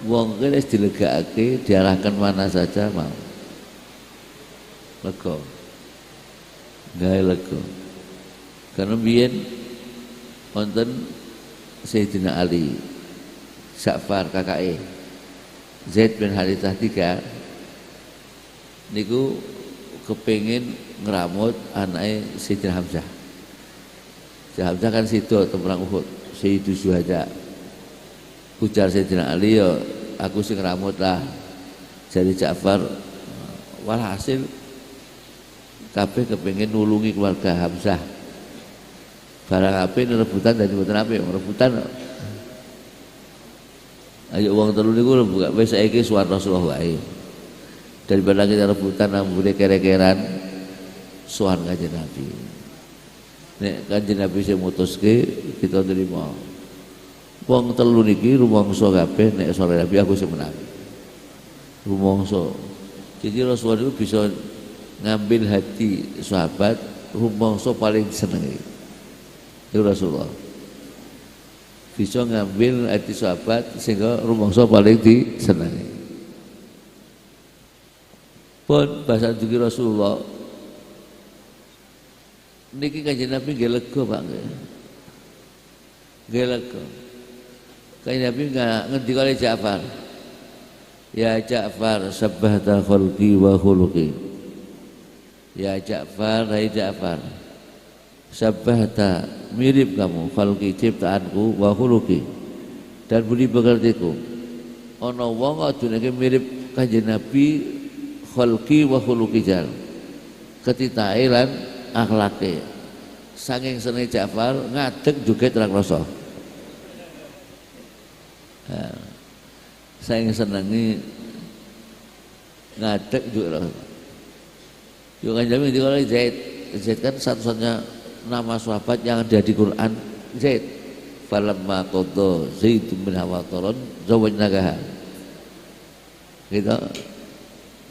[SPEAKER 3] Wong kene wis dilegakake diarahkan mana saja mau lega gawe lega. Karena biyen wonten Sayyidina Ali Ja'far kakake Zaid bin Harithah III niku kepengin ngeramut anake Sayyidina Hamzah. Sayyidina Hamzah kan sido perang Uhud, Sayyidu Syuhada. Ujar Sayyidina Ali, ya aku sing ngeramut lah. Jadi Ja'far walhasil kabeh kepengin nulungi keluarga Hamzah. Barang ape rebutan dadi mboten ape, rebutan. Ayo wong telu niku buka wis saiki suwan Rasulullah wae. Daripada kita rebutan ambune kere-keran suwan Kanjeng Nabi. Nek Kanjeng Nabi sing mutuske kita terima. Wong telu niki rumangsa kabeh nek sore Nabi aku sing menang. Rumangsa. Jadi Rasulullah itu bisa ngambil hati sahabat rumangsa paling seneng. Itu Rasulullah bisa ngambil hati sahabat sehingga rumangsa paling disenangi. Pun bahasa dugi Rasulullah niki Kanjeng Nabi nggih lega Pak nggih lega. Kanjeng Nabi ngendika kali Ja'far, ya Ja'far sabbahta khalqi wa khuluqi. Ya Ja'far, hai Ja'far, sabbahta mirip kamu khalqi ciptaanku wa khuluqi dan budi pekertiku. Ana wong adunake mirip Kanjeng Nabi khalqi wa khuluqi jal. Ketitae lan akhlake. Saking senenge Ja'far ngadeg joget ra krasa. Saking senenge ngadeg joget. Yo Kanjeng Nabi dikala Zaid. Zaid kan satu-satunya nama sahabat yang ada di Quran, Zaid. Falamma qadha Zaid bin Hawataron zawajnakaha. Gitu.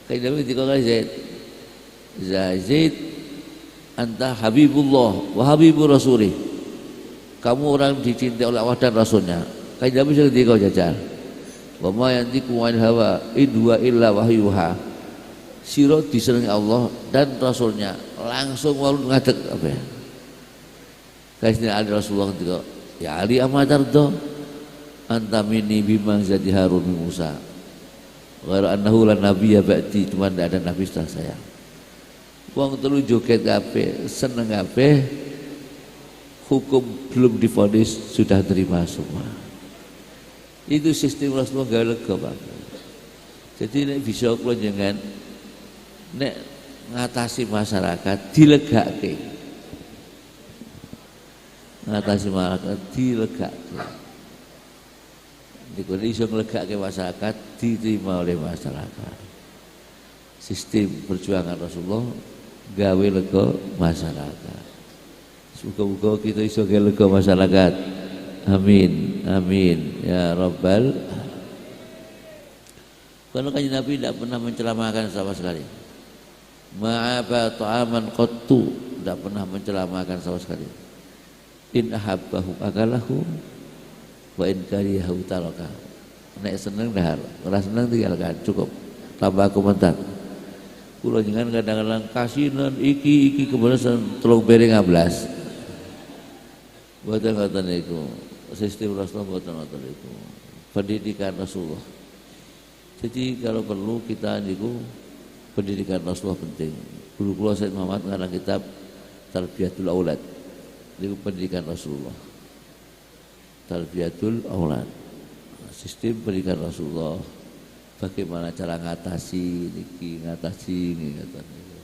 [SPEAKER 3] Kayak Nabi dikala Zaid. Zaid anta habibullah wa habibur rasulih. Kamu orang dicintai oleh Allah dan Rasulnya. Kayak Nabi sudah dikau jajar. Wa ma yantiqu anil hawa in huwa illa wahyuha. Sira disenengi Allah dan Rasulnya, langsung walu ngadeg apa ya? Kasih Ali Rasulullah ketika ya Ali amatardo anta minni bima jadi Harun bin Musa. Ghairu annahu lan nabiyya ba'di, cuma tidak ada nabi setelah saya. Wong telu joget kabeh, seneng kabeh. Hukum belum divonis sudah terima semua. Itu sistem Rasulullah gak lega banget. Jadi nek bisa kula jangan nek ngatasi masyarakat dilegake. Ngatasi masyarakat dilegake. Niku iso nglegake masyarakat diterima oleh masyarakat. Sistem perjuangan Rasulullah gawe lega masyarakat. Semoga kita iso gawe lega masyarakat. Amin, amin ya Rabbal. Karena Kanjeng Nabi tidak pernah mencelamakan sama sekali. Ma'aba ta'aman qattu, tidak pernah mencelamakan sama sekali. In ahabbahu akalahu wa in karihahu taraka. Nek seneng dahar, ora seneng tinggalkan, cukup. Tambah komentar. Kula jenengan kadang-kadang kasinan iki kebenaran 3 piring 15. Boten-boten niku. Sistem Rasulullah boten-boten niku. Pendidikan Rasulullah. Jadi kalau perlu kita niku pendidikan Rasulullah penting. Guru kula Said Muhammad ngarang kitab Tarbiyatul Aulad. Niku pendidikan Rasulullah. Tarbiyatul Aulad. Sistem pendidikan Rasulullah. Bagaimana cara ngatasi niki, ngatasi ini, ngoten niku.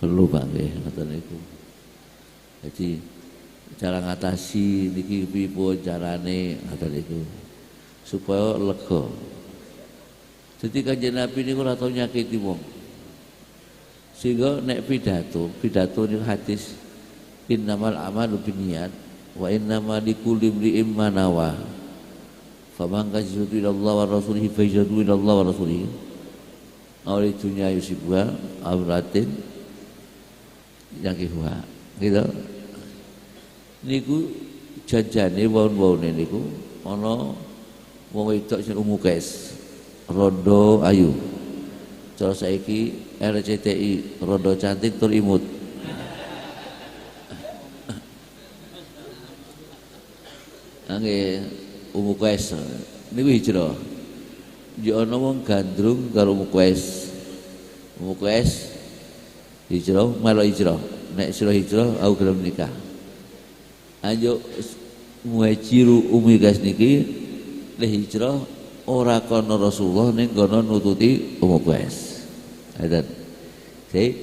[SPEAKER 3] Perlu Pak nggih ngoten niku. Jadi cara ngatasi niki pripun carane ngoten niku. Supaya lega. Jadi Kanjeng Nabi niku ora tau nyakiti wong. Sehingga nek pidato niku hadis innamal a'malu binniyat wa innamal likulli imri'in ma nawa. Faman kajadu ila Allah wa rasulihi fajadu ila Allah wa rasulihi. Awli dunya yusibuha awratin yakihuha. Gitu. Niku janjane wong-wonge niku ana wong wedok sing Ummu Qais, rondo ayu. Cara saiki RCTI rondo cantik tur imut. Nggih Ummu Qais niku hijrah. Ya ana wong gandrung karo Ummu Qais. Ummu Qais hijrah, malah hijrah. Nek sira hijrah aku gelem nikah. Ayo muhajiru Ummu Qais niki le hijrah ora kono Rasulullah ning kono nututi Ummu Qais. Adan. Jadi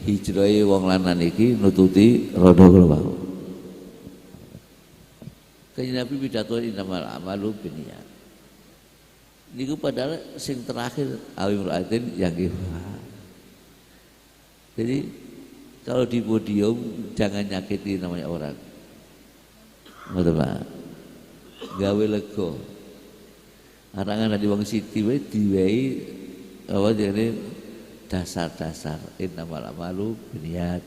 [SPEAKER 3] hijrahe wong lanang iki nututi rondo global. Kanjeng Nabi pidato innamal a'malu binniyat. Niku padahal sing terakhir awimra'atin yang ihwa. Jadi kalau di podium jangan nyakiti namanya orang. Ngoten Pak. Gawe lega. Arangan di wong siti wae diwehi apa jane dasar-dasar innamal a'malu binniyat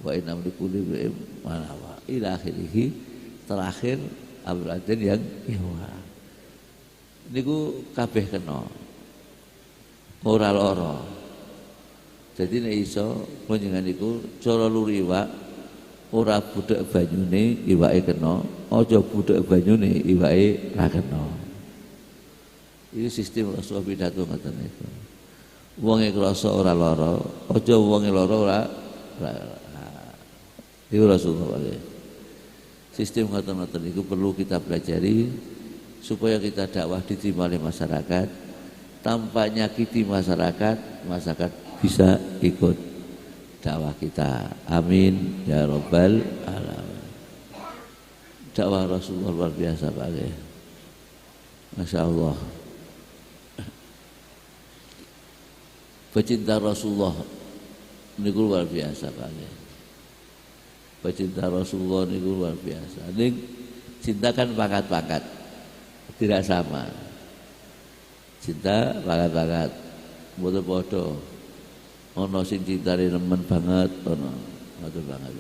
[SPEAKER 3] wa innamal likulli imri'in ma nawa. Ila akhirih terakhir awimra'atin yang ihwa. Niku kabeh kena ora lara. Jadi nek iso panjenengan niku cara luriwak ora budhek banyune iwake kena, aja budhek banyune iwake ra kena. Iki sistem Rasulullah pidato ngoten niku. Wonge krasa ora lara, aja wonge lara ora. Iku Rasulullah. Sistem ngoten-ngoten niku perlu kita pelajari supaya kita dakwah diterima oleh masyarakat tanpa nyakiti masyarakat bisa ikut dakwah kita. Amin ya rabbal alamin. Dakwah Rasulullah luar biasa Pak. Masya Allah. Pecinta Rasulullah niku luar biasa Pak. Pecinta Rasulullah niku luar biasa. Ning cinta kan pangkat-pangkat. Tidak sama. Cinta pangkat-pangkat. Bodo-bodo. Ono sing cintane nemen banget, ono ngoten banget.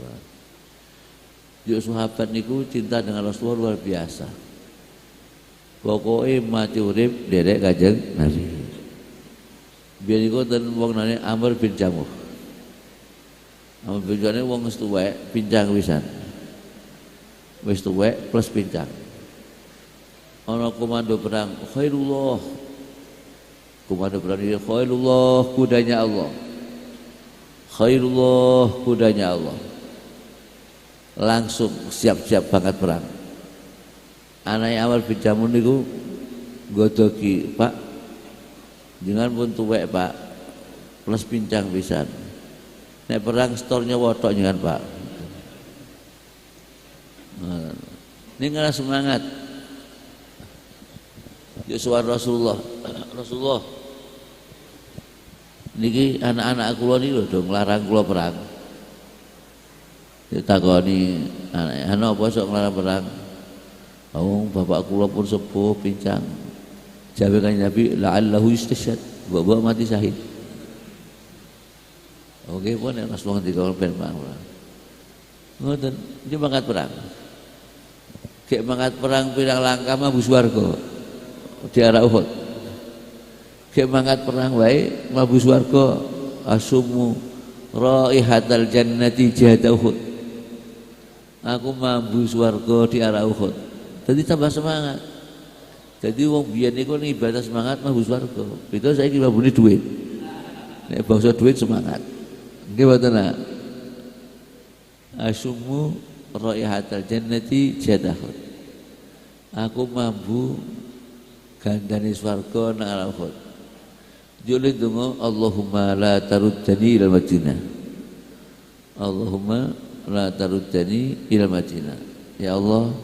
[SPEAKER 3] Yo sahabat niku cinta dengan Rasulullah luar biasa. Pokoke mati urip derek Kanjeng Nabi. Biyen niku ten wong nane Amr bin Jamuh. Amr bin Jamuh wong wis tuwek, pincang wisan. Wis tuwek plus pincang. Ana komando perang Khairullah. Komando perang ini Khairullah kudanya Allah. Khairullah kudanya Allah. Langsung siap-siap banget perang. Anake Amr bin Jamuh niku godoki, Pak. Jangan pun tuwek, Pak. Plus pincang pisan. Nek perang stornya wotok jangan, Pak. Ini ngara semangat. Yusuf Rasulullah niki anak-anak kula niki lho do nglarang kula perang. Ditakoni anak apa sok nglarang perang? Oh, bapak kula pun sepuh pincang. Jawabe Kanjeng Nabi la'allahu yustashhad, bapak mati syahid. Oke pun nek Rasulullah dikawal ben perang. Ngoten, iki mangkat perang. Gek mangkat perang pirang langkah mlebu swarga. Di arah Uhud. Gek mangkat perang wae mlebu swarga asumu raihatal jannati jihad Uhud. Aku mlebu swarga di arah Uhud. Jadi tambah semangat. Jadi wong biyen niku ibadah semangat mlebu swarga. Itu saiki mlebune duit. Nek bangsa duit semangat. Nggih mboten nak. Asumu raihatal jannati jihad Uhud. Aku mampu gandane swarga nang arah Uhud. Jule donga Allahumma la taruddani ila Madinah. Allahumma la taruddani ila Madinah. Ya Allah,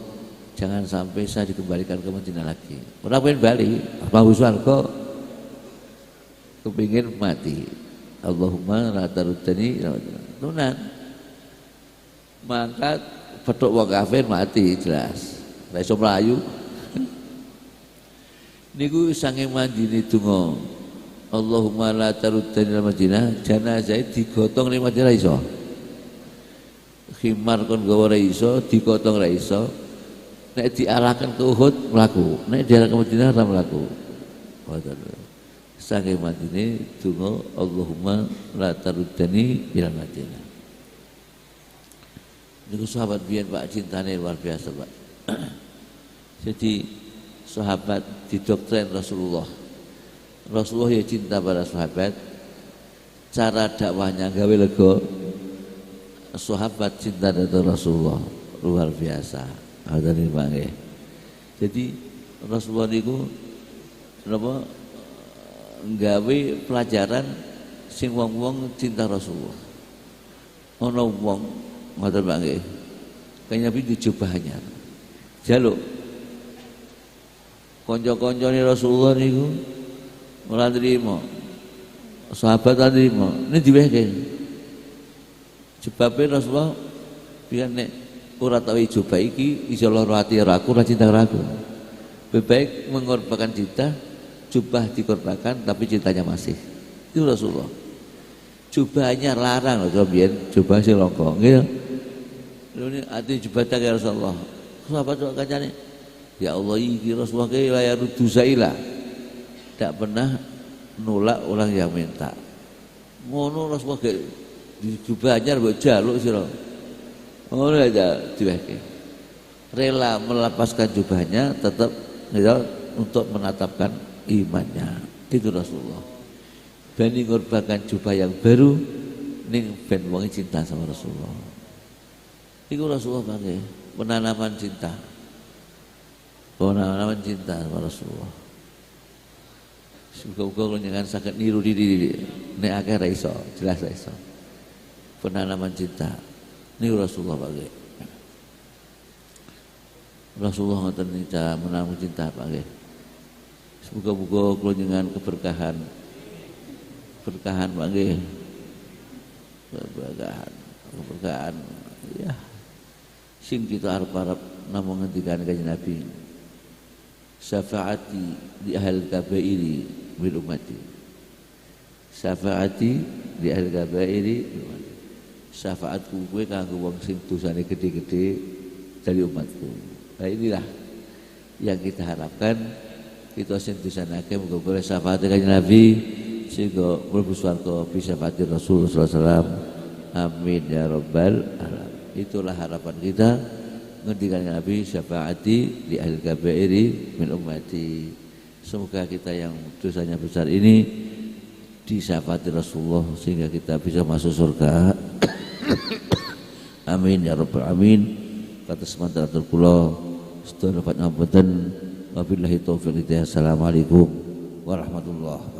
[SPEAKER 3] jangan sampai saya dikembalikan ke Madinah lagi. Ora pengen bali, mau swarga. kepingin mati. Allahumma la taruddani tunan. Maka petuk wong kafir mati jelas. Ora iso mlayu. Niku sange mandine donga. Allahumma la taruddani ila Madinah, jenazah digotong ning Madinah iso. Khimar kon gawa ora iso, digotong ora iso. Nek diarahkan ke Uhud mlaku, nek diarahkan ke Madinah ora mlaku. Sange mandine donga Allahumma la taruddani ila Madinah. Niku sahabat biyen Pak cintane luar biasa, Pak. Jadi sahabat didoktrin Rasulullah. Rasulullah ya cinta pada sahabat. Cara dakwahnya gawe lega. Sahabat cinta pada Rasulullah luar biasa. Ada nih Pak. Jadi Rasulullah niku napa gawe pelajaran sing wong-wong cinta Rasulullah. Ana wong ngoten Pak nggih. Kaya Nabi dijubahnya. Jaluk kanca-kancane Rasulullah niku ora trimo. Sahabat ora trimo. Ini diwehke. Jebabe Rasulullah piye nek ora tau jubah iki iso lara ati aku ora cinta aku. Baik mengorbankan cinta, jubah dikorbankan tapi cintanya masih. Itu Rasulullah. Jubahnya larang loh biyen, jubah sing longko. Nggih. Ini ati jubah ta Rasulullah. Sahabat kok kancane, ya Allah iki Rasulullah ke layar dusaila. Tidak pernah nolak orang yang minta. Ngono Rasulullah ke jubahnya mbok jaluk sira. Ngono aja diwehke. Rela melepaskan jubahnya tetap untuk menatapkan imannya. Itu Rasulullah. Ben ngorbankan jubah yang baru ning ben wong cinta sama Rasulullah. Iku Rasulullah pakai penanaman cinta. Penanaman cinta sama Rasulullah. Semoga-moga jangan sakit niru diri nek akeh ra iso, jelas ra iso. Penanaman cinta. Niku Rasulullah pakai. Rasulullah ngoten iki cara menanam cinta pakai. Semoga-moga kula jangan keberkahan Pak nggih. Keberkahan. Ya. Sing kita arep-arep namung ngendikan kanjeng Nabi. Syafaati di ahli kabairi min ummati. Syafaati di ahli kabairi. Syafaatku kowe kanggo wong sing dosane gede-gede dari umatku. Nah inilah yang kita harapkan. Kita sing dosane akeh muga-muga syafaat kanjeng Nabi sehingga mlebu swarga bisa syafaat Rasulullah sallallahu alaihi wasallam. Amin ya rabbal alamin. Itulah harapan kita. Ngendikan Nabi syafaati di ahli kabairi min ummati. Semoga kita yang dosanya besar ini disyafaati Rasulullah sehingga kita bisa masuk surga. Amin ya rabbal alamin. Kata semantar kula sedaya dapat ngapunten wabillahi taufiq hidayah. Assalamualaikum warahmatullahi